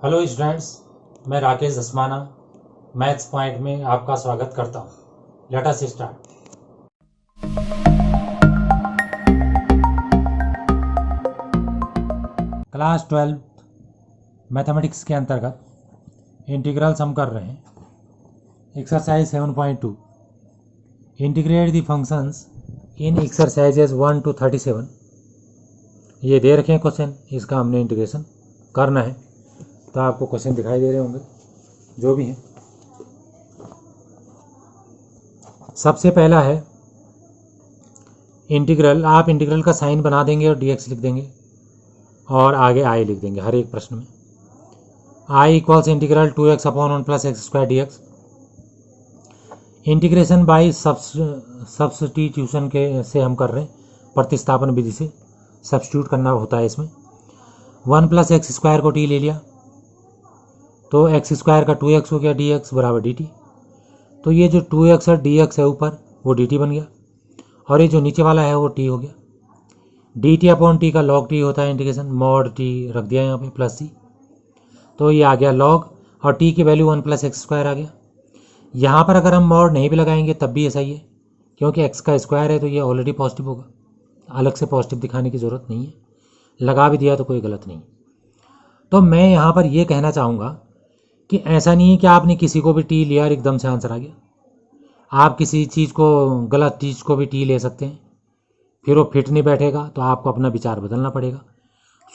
Hello students, मैं Rakesh Dhasmana maths point में आपका स्वागत करता हूँ। Let us start. Class 12 mathematics के अंतर्गत इंटीग्रल सम कर रहे हैं। Exercise 7.2 integrate the functions in exercises 1 to 37। ये दे रखे हैं क्वेश्चन, इसका हमने इंटीग्रेशन करना है। तो आपको क्वेश्चन दिखाई दे रहे होंगे जो भी हैं। सबसे पहला है इंटीग्रल। आप इंटीग्रल का साइन बना देंगे और dx लिख देंगे और आगे i लिख देंगे हर एक प्रश्न में। i equals integral 2x upon 1 plus x square dx। Integration by substitution के से हम कर रहे हैं, प्रतिस्थापन विधि से सब्स्टिट्यूट करना होता है इसमें। 1 प्लस एक्स स्क्वायर को t ले लिया तो एक्स स्क्वायर का 2x हो गया, dx बराबर dt। तो ये जो 2x और dx है ऊपर वो dt बन गया और ये जो नीचे वाला है वो t हो गया। dt अपॉन t का log t होता है इंटीग्रेशन, मॉड t रख दिया यहाँ पे प्लस c। तो ये आ गया log और t की वैल्यू 1 प्लस एक्स स्क्वायर आ गया। यहाँ पर अगर हम मॉड नहीं भी लगाएंगे तब भी ऐसा ही है, क्योंकि x का स्क्वायर है तो ये ऑलरेडी पॉजिटिव होगा, अलग से पॉजिटिव दिखाने की ज़रूरत नहीं है। लगा भी दिया तो कोई गलत नहीं। तो मैं यहाँ पर ये कहना चाहूँगा कि ऐसा नहीं है कि आपने किसी को भी टी लिया और एकदम से आंसर आ गया। आप किसी चीज़ को, गलत चीज़ को भी टी ले सकते हैं, फिर वो फिट नहीं बैठेगा तो आपको अपना विचार बदलना पड़ेगा।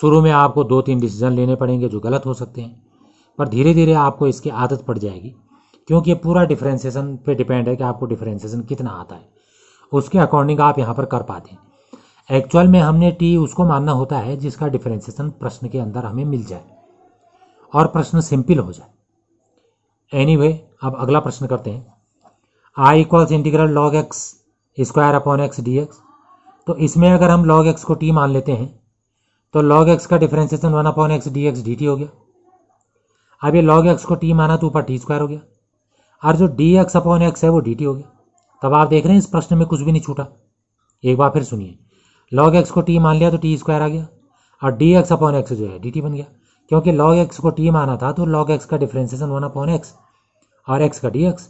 शुरू में आपको 2-3 डिसीजन लेने पड़ेंगे जो गलत हो सकते हैं, पर धीरे धीरे आपको इसकी आदत पड़ जाएगी, क्योंकि ये पूरा डिफरेंशिएशन पे डिपेंड है कि आपको डिफरेंशिएशन कितना आता है, उसके अकॉर्डिंग आप यहाँ पर कर पाते हैं। एक्चुअल में हमने टी उसको मानना होता है जिसका डिफरेंशिएशन प्रश्न के अंदर हमें मिल जाए और प्रश्न सिंपल हो जाए। एनीवे, अब अगला प्रश्न करते हैं। i equals integral log x square upon x d x. तो इसमें अगर हम log x को t मान लेते हैं तो log x का differentiation 1 upon x d x d t हो गया। अब ये log x को t माना तो ऊपर टी स्क्वायर हो गया और जो डी एक्स अपॉन एक्स है वो डी टी हो गया। तब आप देख रहे हैं इस प्रश्न में कुछ भी नहीं छूटा। एक बार फिर सुनिए, log x को t मान लिया तो टी स्क्वायर आ गया और डी एक्स अपॉन एक्स जो है डी टी बन गया, क्योंकि log x को t माना था तो log x का डिफरेंशिएशन 1 अपॉन एक्स और x का dx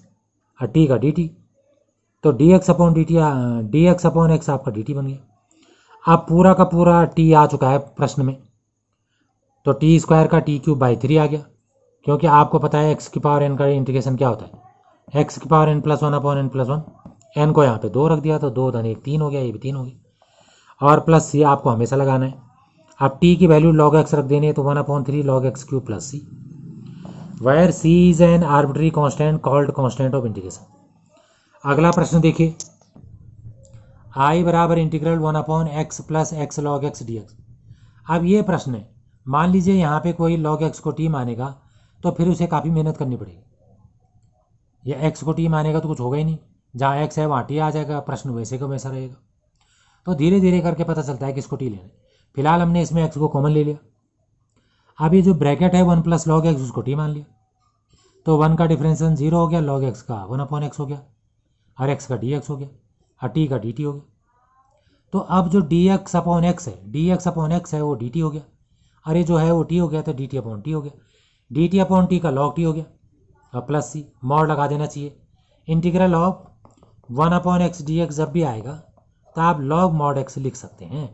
और t का dt। तो dx upon dt, dx upon x आपका dt बन गया। अब पूरा का पूरा t आ चुका है प्रश्न में, तो टी स्क्वायर का टी क्यूब बाई 3 आ गया, क्योंकि आपको पता है x की पावर n का इंटीग्रेशन क्या होता है, x की power n plus 1 upon n plus 1। n को यहाँ पे 2 रख दिया तो 2 धन 1 3 हो गया, ये भी 3 हो गया और प्लस c आपको हमेशा लगाना है। अब t की वैल्यू log x रख देनी है तो 1 upon 3 log x cube plus c, where c is an arbitrary constant called constant of integration. अगला प्रश्न देखिए, i बराबर integral 1 upon x plus x log x d x. अब ये प्रश्न है, मान लीजिए यहाँ पे कोई log x को t मानेगा तो फिर उसे काफ़ी मेहनत करनी पड़ेगी। ये x को t मानेगा तो कुछ होगा ही नहीं, जहाँ x है वहाँ t आ जाएगा, प्रश्न वैसे का वैसा रहेगा। तो धीरे धीरे करके पता चलता है कि इसको t लेना है। फिलहाल हमने इसमें x को कॉमन ले लिया। अब ये जो ब्रैकेट है 1 प्लस लॉग एक्स उसको t मान लिया, तो 1 का डिफरेंशिएशन 0 हो गया, log x का 1 अपॉन एक्स हो गया और x का dx हो गया और t का dt हो गया। तो अब जो dx अपॉन एक्स है, dx अपॉन एक्स है वो dt हो गया, और ये जो है वो t हो गया तो dt अपॉन t हो गया। dt अपॉन t का log t हो गया और प्लस c, मॉड लगा देना चाहिए। Integral of 1 upon x d x जब भी आएगा तो आप log मॉड x लिख सकते हैं।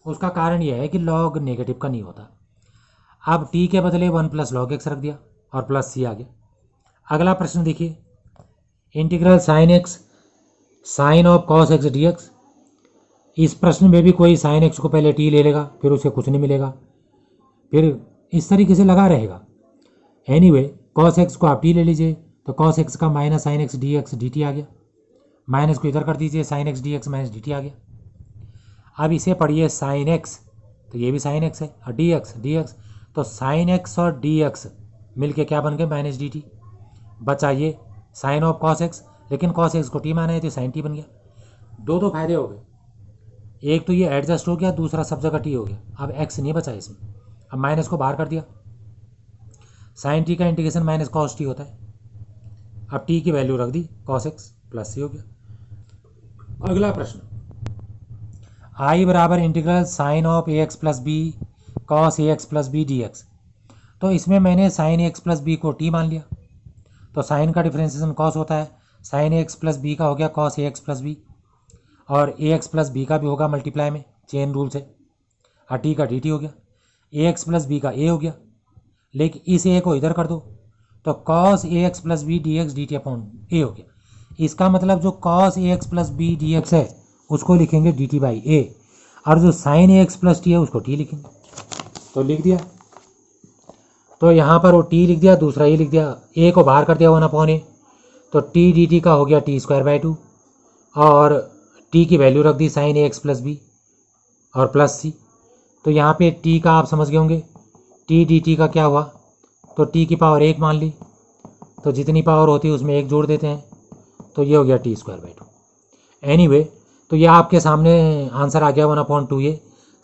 उसका कारण यह है कि log नेगेटिव का नहीं होता। अब t के बदले 1 प्लस लॉग एक्स रख दिया और प्लस c आ गया। अगला प्रश्न देखिए, integral sine x sine of cos x d x. इस प्रश्न में भी कोई साइन एक्स को पहले t ले लेगा, फिर उसे कुछ नहीं मिलेगा, फिर इस तरीके से लगा रहेगा। एनीवे, कॉस एक्स को आप t ले लीजिए तो कॉस एक्स का minus sine x d x d t आ गया, माइनस को इधर कर दीजिए, sine x d x minus d t आ गया। अब इसे पढ़िए साइन एक्स, तो ये भी साइन एक्स है, और डी एक्स तो साइन एक्स और डी एक्स मिल क्या बन गए, माइनस डी टी। बचा ये साइन ऑफ कॉस एक्स, लेकिन कॉस एक्स को टी माना है तो साइन टी बन गया। दो फायदे हो गए, एक तो ये एडजस्ट हो गया, दूसरा सब जगह टी हो गया। अब एक्स नहीं बचा इसमें, अब माइनस को बाहर कर दिया, साइन टी का इंटीग्रेशन माइनस कॉस टी होता है। अब टी की वैल्यू रख दी, कॉस एक्स प्लस सी हो गया। अगला प्रश्न, आई बराबर integral sine of a x plus b cos a x plus b d x. तो इसमें मैंने साइन एक्स प्लस बी को टी मान लिया, तो साइन का डिफ्रेंसिएशन कॉस होता है, साइन एक्स प्लस बी का हो गया cos a x plus b, और ए एक्स प्लस बी का भी होगा मल्टीप्लाई में चेन रूल से, और टी का डी टी हो गया, ए एक्स प्लस बी का ए हो गया, लेकिन इस ए को इधर कर दो तो cos a x plus b d x d t upon a हो गया। इसका मतलब जो cos a x plus b d x है उसको लिखेंगे डी टी बाई ए, और जो sine a x plus t है उसको टी लिखेंगे, तो लिख दिया। तो यहाँ पर वो टी लिख दिया, दूसरा ये लिख दिया, ए को बाहर कर दिया 1/a, तो टी डी टी का हो गया टी स्क्वायर बाई 2, और टी की वैल्यू रख the sign a x plus b और प्लस सी। तो यहाँ पे टी का आप समझ गए होंगे, टी डी टी का क्या हुआ, तो टी की पावर 1 मान ली, तो जितनी पावर होती है उसमें 1 जोड़ देते हैं, तो ये हो गया टी स्क्वायर बाई 2। एनीवे, तो ये आपके सामने आंसर आ गया 1/2a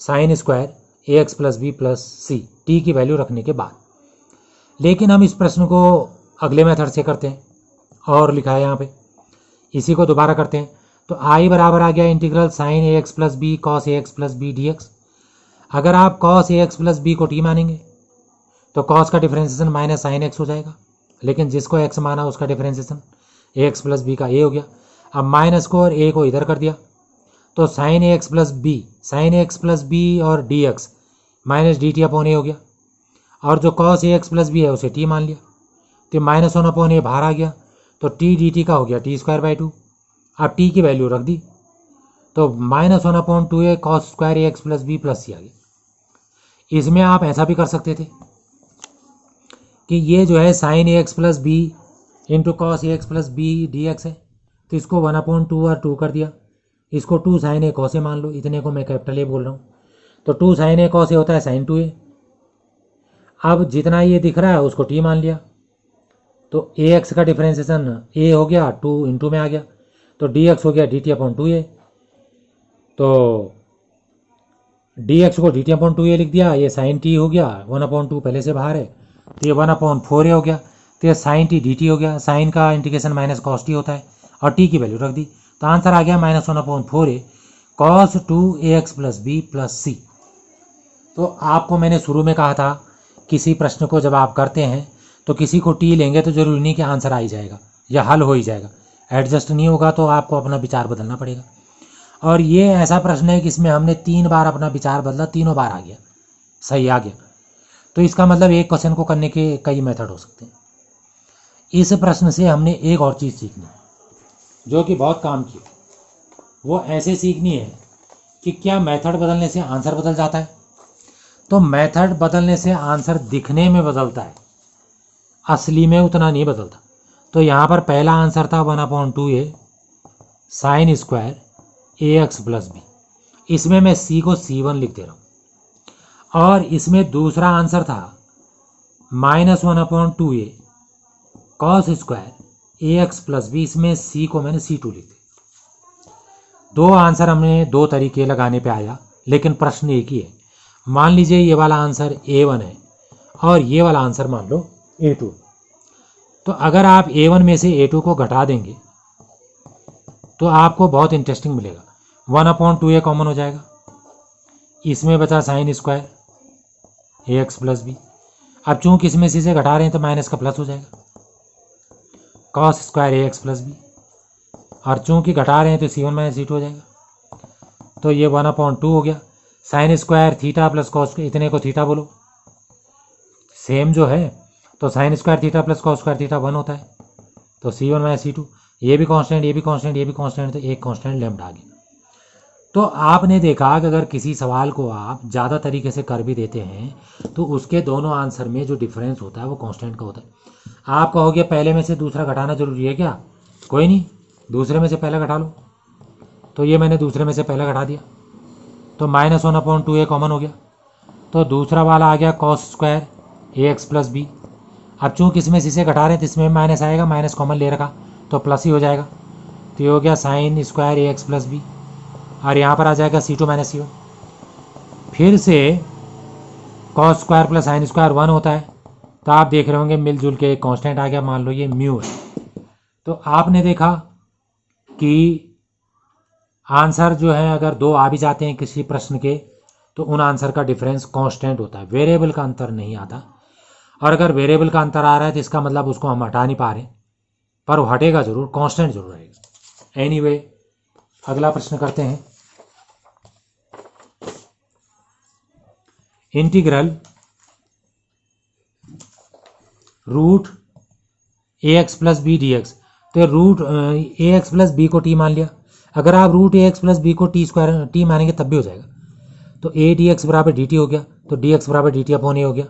साइन स्क्वायर ए एक्स प्लस बी प्लस सी, टी की वैल्यू रखने के बाद। लेकिन हम इस प्रश्न को अगले मेथड से करते हैं, और लिखा है यहाँ पे, इसी को दोबारा करते हैं। तो आई बराबर आ गया integral sine a x plus b cos a x plus b d x. अगर आप cos a x plus b को टी मानेंगे तो कॉस का डिफरेंशिएशन माइनस साइन एक्स हो जाएगा, लेकिन जिसको एक्स माना उसका डिफरेंशिएशन ए एक्स प्लस बी का ए हो गया। अब माइनस को और ए को इधर कर दिया, तो sine a x plus b और d x minus d t upon a हो गया, और जो cos a x plus b है उसे टी मान लिया, तो -1 अपॉन ए बाहर आ गया, तो टी डी टी का हो गया टी स्क्वायर बाई 2। अब टी की वैल्यू रख दी, तो -1/2a कॉस स्क्वायर ए एक्स प्लस बी प्लस सी आ गया। इसमें आप ऐसा भी कर सकते थे कि ये जो है sine a x plus b into cos a x plus b d x है, तो इसको 1/2 और 2 कर दिया, इसको 2 साइन ए कॉस ए मान लो, इतने को मैं कैपिटल ए बोल रहा हूँ, तो 2 साइन ए कॉस ए होता है साइन 2a। अब जितना ये दिख रहा है उसको टी मान लिया, तो ए एक्स का डिफरेंशिएशन ए हो गया 2 इंटू में आ गया, तो डी एक्स हो गया डी टी अपॉन 2a, तो डी एक्स को डी टी अपॉन 2a लिख दिया, ये साइन टी हो गया 1/2 पहले से बाहर है, तो ये 1/4a हो गया, तो ये साइन टी डी टी हो गया, साइन का इंटीग्रेशन माइनस कॉस टी होता है, और टी की वैल्यू रख दी, तो आंसर आ गया -1/4a cos 2a x plus b plus c. तो आपको मैंने शुरू में कहा था किसी प्रश्न को जब आप करते हैं तो किसी को टी लेंगे तो जरूरी नहीं कि आंसर आ ही जाएगा या हल हो ही जाएगा, एडजस्ट नहीं होगा तो आपको अपना विचार बदलना पड़ेगा। और ये ऐसा प्रश्न है कि इसमें हमने 3 बार अपना विचार बदला, तीनों बार आ गया, सही आ गया। तो इसका मतलब एक क्वेश्चन को करने के कई मेथड हो सकते हैं। इस प्रश्न से हमने एक और चीज़ सीखनी जो कि बहुत काम की, वो ऐसे सीखनी है कि क्या मेथड बदलने से आंसर बदल जाता है। तो मेथड बदलने से आंसर दिखने में बदलता है, असली में उतना नहीं बदलता। तो यहाँ पर पहला आंसर था 1/2a साइन स्क्वायर ए एक्स प्लस बी, इसमें मैं सी को C1 लिख दे रहा हूँ। और इसमें दूसरा आंसर था -1/2a कॉस स्क्वायर ए एक्स प्लस बी, इसमें सी को मैंने C2 लिख दिया। 2 आंसर हमने 2 तरीके लगाने पे आया, लेकिन प्रश्न एक ही है। मान लीजिए ये वाला आंसर A1 है और ये वाला आंसर मान लो A2, तो अगर आप A1 में से A2 को घटा देंगे तो आपको बहुत इंटरेस्टिंग मिलेगा। 1/2a कॉमन हो जाएगा, इसमें बचा साइन स्क्वायर ए एक्स प्लस बी। अब चूंकि इसमें सी से घटा रहे हैं तो माइनस का प्लस हो जाएगा, कॉस स्क्वायर ए एक्स प्लस बी, और चूंकि घटा रहे हैं तो C1 माइनस C2 हो जाएगा, तो ये 1/2 हो गया। Sine square theta plus cos, इतने को थीटा बोलो, सेम जो है, तो sine square theta plus cos square theta 1 होता है, तो C1 माइनस C2, ये भी कांस्टेंट, ये भी कांस्टेंट, ये भी कांस्टेंट, तो एक कांस्टेंट लैम्डा आ गया। तो आपने देखा कि अगर किसी सवाल को आप ज़्यादा तरीके से कर भी देते हैं तो उसके दोनों आंसर में जो डिफरेंस होता है वो कांस्टेंट का होता है। आप कहोगे पहले में से दूसरा घटाना जरूरी है क्या? कोई नहीं, दूसरे में से पहला घटा लो। तो ये मैंने दूसरे में से पहला घटा दिया, तो -1/2a कॉमन हो गया, तो दूसरा वाला आ गया कॉस स्क्वायर ए एक्स प्लस बी। अब चूँकि इसमें से घटा रहे हैं तो इसमें माइनस आएगा, माइनस कॉमन ले रखा तो प्लस ही हो जाएगा, तो ये हो गया साइन स्क्वायर ए एक्स प्लस बी, और यहाँ पर आ जाएगा C2 माइनस C1। फिर से cos square plus sine square 1 होता है, तो आप देख रहे होंगे मिलजुल के एक कांस्टेंट आ गया, मान लो ये म्यू है। तो आपने देखा कि आंसर जो है अगर 2 आ भी जाते हैं किसी प्रश्न के तो उन आंसर का डिफरेंस कांस्टेंट होता है, वेरिएबल का अंतर नहीं आता। और अगर वेरिएबल का अंतर आ रहा है तो इसका मतलब उसको हम हटा नहीं पा रहे, पर वो हटेगा जरूर, कांस्टेंट जरूर रहेगा। एनीवे, अगला प्रश्न करते हैं। Integral root a x plus b d x. तो root a x plus b को टी मान लिया। अगर आप root a x plus b को टी स्क्वायर टी मानेंगे तब भी हो जाएगा। तो ए डी एक्स बराबर डी टी हो गया, तो डी एक्स बराबर डी टी अपॉन ए हो गया।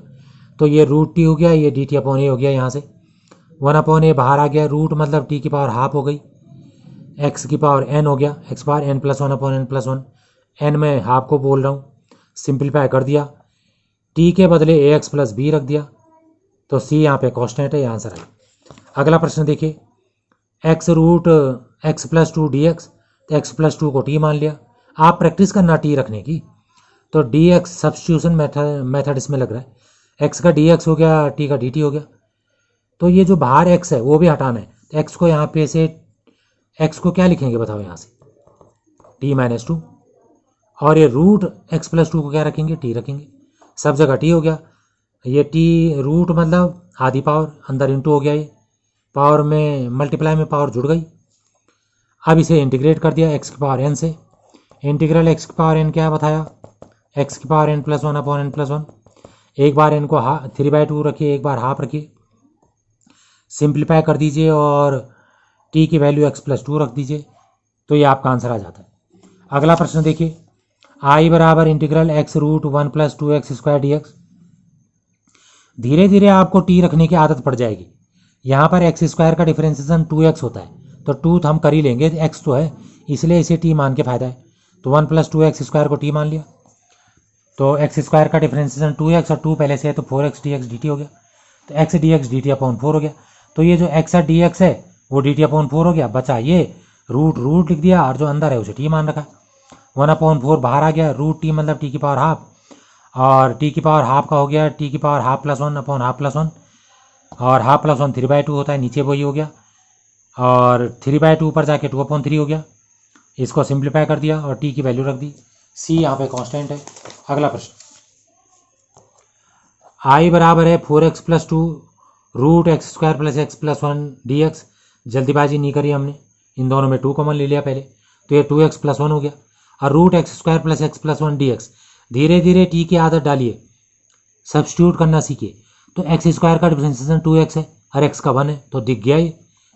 तो ये रूट टी हो गया, ये डी टी अपॉन ए हो गया। यहाँ से 1 अपॉन ए बाहर आ गया, रूट मतलब टी की पावर हाफ हो गई, एक्स की पावर एन हो गया, x power n plus 1 upon n plus 1। N में हाफ को बोल रहा हूँ, सिंप्लीफाई कर दिया, टी के बदले ए एक्स प्लस बी रख दिया, तो सी यहाँ पे कांस्टेंट है, ये आंसर है। अगला प्रश्न देखिए, x root x plus 2 d x. तो एक्स प्लस 2 को टी मान लिया। आप प्रैक्टिस करना टी रखने की। तो डी एक्स सब्स्टिट्यूशन मेथड इसमें लग रहा है, एक्स का डी एक्स हो गया, टी का डी टी हो गया। तो ये जो बाहर एक्स है वो भी हटाना है, तो एक्स को यहाँ पे से एक्स को क्या लिखेंगे बताओ, यहाँ से टी माइनस 2, और ये रूट एक्स प्लस 2 को क्या रखेंगे, टी रखेंगे। सब जगह टी हो गया, ये टी रूट मतलब आधी पावर, अंदर इंटू हो गया, ये पावर में मल्टीप्लाई में पावर जुड़ गई। अब इसे इंटीग्रेट कर दिया एक्स की पावर एन से। इंटीग्रल एक्स की पावर एन क्या बताया, एक्स की power n plus 1 upon n plus 1। एक बार एन को 3/2 रखिए, एक बार हाफ रखिए, सिंप्लीफाई कर दीजिए और टी की वैल्यू एक्स प्लस 2 रख दीजिए, तो ये आपका आंसर आ जाता है। अगला प्रश्न देखिए, आई बराबर integral x root 1 plus 2 x square d x. धीरे धीरे आपको टी रखने की आदत पड़ जाएगी। यहाँ पर एक्स स्क्वायर का डिफरेंशिएशन 2x होता है, तो 2 तो हम कर ही लेंगे, एक्स तो है इसलिए इसे टी मान के फायदा है। तो 1 प्लस 2 एक्स स्क्वायर को टी मान लिया, तो एक्स स्क्वायर का डिफरेंशिएशन 2x और 2 पहले से है, तो 4x dx dt हो गया। तो x dx dt अपॉन 4 हो गया। तो ये जो x dx है वो dt अपॉन 4 हो गया, बचा ये रूट रूट लिख दिया और जो अंदर है उसे टी मान रखा। 1 अपॉन 4 बाहर आ गया, रूट टी मतलब टी की पावर हाफ, और टी की पावर हाफ का हो गया टी की power half plus 1 upon half plus 1, और हाफ प्लस 1 3/2 होता है, नीचे वही हो गया, और 3/2 ऊपर जाके 2 अपॉन 3 हो गया। इसको सिंप्लीफाई कर दिया और टी की वैल्यू रख दी, सी यहाँ पे कांस्टेंट है। अगला प्रश्न, आई बराबर है 4x plus 2 root x square plus x plus 1 d x. जल्दीबाजी नहीं करी हमने, इन दोनों में 2 कॉमन ले लिया पहले, तो ये 2x प्लस 1 हो गया, और root x square plus x plus 1 d x. धीरे धीरे टी की आदत डालिए, सब्स्टिट्यूट करना सीखिए। तो एक्स स्क्वायर का डिफरेंशिएशन 2x है और एक्स का 1 है, तो दिख गया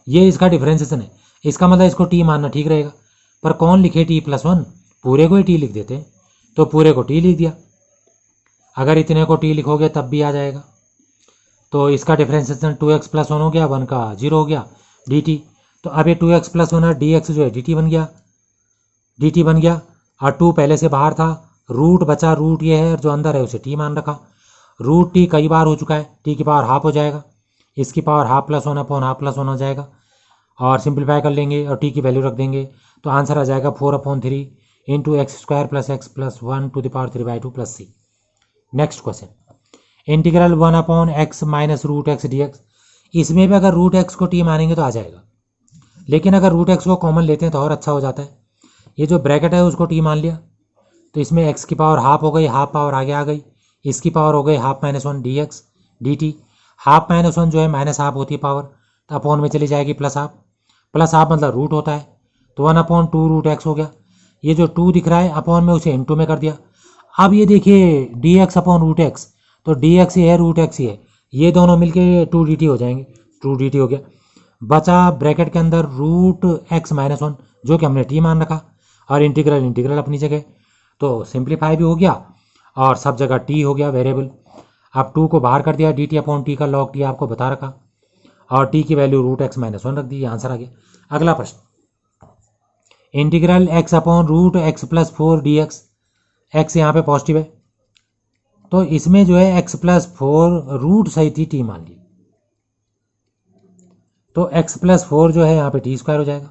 ये इसका डिफरेंशिएशन है, इसका मतलब इसको टी मानना ठीक रहेगा। पर कौन लिखे टी प्लस 1, पूरे को ही टी लिख देते हैं, तो पूरे को टी लिख दिया। अगर इतने को टी लिखोगे तब भी आ जाएगा। तो इसका डिफरेंशिएशन 2x प्लस 1 हो गया, 1 का 0 हो गया dt। तो अब ये 2x प्लस 1 और dx जो है dt बन गया, और 2 पहले से बाहर था, रूट बचा, रूट ये है, जो अंदर है उसे टी मान रखा। रूट टी कई बार हो चुका है, टी की पावर हाफ हो जाएगा, इसकी power half plus 1 upon half plus 1 हो जाएगा, और सिंप्लीफाई कर लेंगे और टी की वैल्यू रख देंगे, तो आंसर आ जाएगा 4/3 into x square plus x plus 1 to the power 3/2 plus c. Next question, integral 1 upon x minus root x d x. इसमें भी अगर रूट एक्स को टी मानेंगे तो आ जाएगा, लेकिन अगर रूट एक्स को कॉमन लेते हैं तो और अच्छा हो जाता है। ये जो ब्रैकेट है उसको टी मान लिया, तो इसमें एक्स की पावर हाफ हो गई, हाफ पावर आगे आ गई, इसकी पावर हो गई half minus 1 d x d T. Half minus 1 जो है माइनस हाफ होती है पावर, तो अपॉन में चली जाएगी प्लस हाफ, प्लस हाफ मतलब रूट होता है, तो 1/2 रूट एक्स हो गया। ये जो 2 दिख रहा है अपॉन में उसे इनटू में कर दिया। अब ये देखिए d x upon root x, तो डी एक्स ही है रूट एक्स ही है, ये दोनों मिलके 2 dt हो जाएंगे, 2 dt हो गया। बचा ब्रैकेट के अंदर रूट एक्स माइनस 1 जो कि हमने टी मान रखा, और इंटीग्रल अपनी जगह, तो सिंप्लीफाई भी हो गया और सब जगह टी हो गया वेरिएबल। अब 2 को बाहर कर दिया, डी टी अपॉन टी का लॉग टी आपको बता रखा, और टी की वैल्यू रूट एक्स माइनस 1 रख दी, आंसर आ गया। अगला प्रश्न, integral x upon root x plus 4 d x. X यहाँ पे पॉजिटिव है, तो इसमें जो है एक्स प्लस 4 रूट सही थी, टी मान ली, तो एक्स प्लस 4 जो है यहाँ पे टी स्क्वायर हो जाएगा,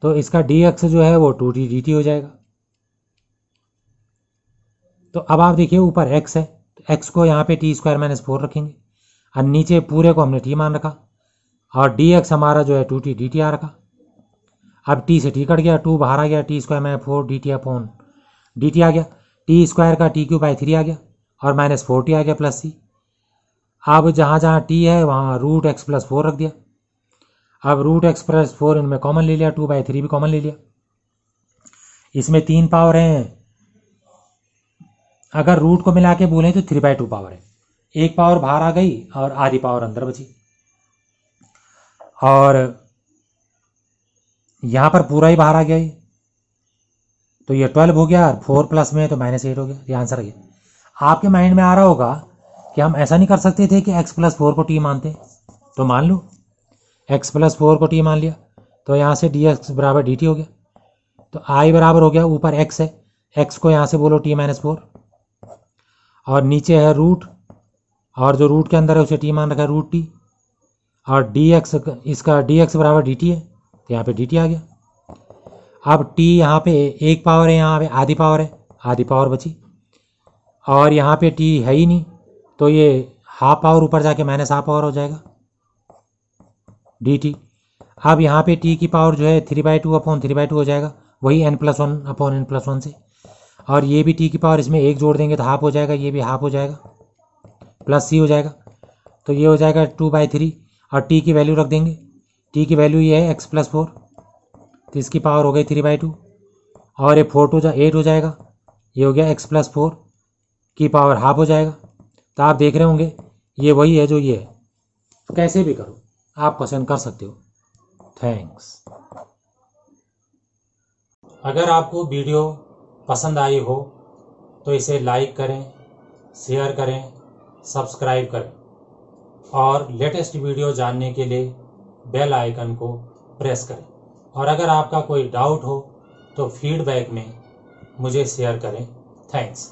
तो इसका डी एक्स जो है वो 2t dt हो जाएगा। तो अब आप देखिए ऊपर x है, तो x को यहाँ पे टी स्क्वायर माइनस 4 रखेंगे, और नीचे पूरे को हमने t मान रखा, और dx हमारा जो है 2t dt आ रखा। अब t से t कट गया, 2 बाहर आ गया, T square minus 4 dt upon dt आ गया, टी स्क्वायर का t³ बाई 3 आ गया, और माइनस 4t आ गया प्लस c। अब जहाँ जहाँ टी है वहाँ रूट एक्स प्लस 4 रख दिया। अब रूट एक्स प्लस 4 इनमें कॉमन ले लिया, 2/3 भी कॉमन ले लिया। इसमें 3 पावर हैं, अगर रूट को मिला के बोलें तो 3/2 पावर है। एक पावर बाहर आ गई और आधी पावर अंदर बची, और यहाँ पर पूरा ही बाहर आ गया ये, तो ये 12 हो गया, और 4 प्लस में है तो -8 हो गया। ये आंसर आ गया। आपके माइंड में आ रहा होगा कि हम ऐसा नहीं कर सकते थे कि x प्लस 4 को t मानते, तो मान लो x प्लस 4 को t मान लिया, तो यहाँ से dx बराबर dt हो गया। तो i बराबर हो गया, ऊपर x है, x को यहाँ से बोलो t-4, और नीचे है रूट, और जो रूट के अंदर है उसे t मान रखा है, रूट t, और dx, इसका dx बराबर dt है, तो यहाँ पे dt आ गया। अब t यहाँ पे एक पावर है, यहाँ पे आधी पावर है, आधी पावर बची, और यहाँ पे t है ही नहीं, तो ये हाफ पावर ऊपर जाके -हाफ पावर हो जाएगा dt। अब यहाँ पे t की पावर जो है 3/2/3/2 हो जाएगा, वही n+1/n+1 से, और ये भी t की पावर इसमें एक जोड़ देंगे तो हाफ हो जाएगा, ये भी हाफ हो जाएगा, प्लस c हो जाएगा, तो ये हो जाएगा 2/3, और t की वैल्यू रख देंगे। t की वैल्यू ये है x प्लस 4, तो इसकी पावर हो गई 3/2, और ये 4 to 8 हो जाएगा, ये हो गया x प्लस 4 की पावर हाफ हो जाएगा। तो आप देख रहे होंगे ये वही है जो ये है। तो कैसे भी करो आप क्वेश्चन कर सकते हो। थैंक्स। अगर आपको वीडियो पसंद आई हो तो इसे लाइक करें, शेयर करें, सब्सक्राइब करें, और लेटेस्ट वीडियो जानने के लिए बेल आइकन को प्रेस करें। और अगर आपका कोई डाउट हो तो फीडबैक में मुझे शेयर करें। थैंक्स।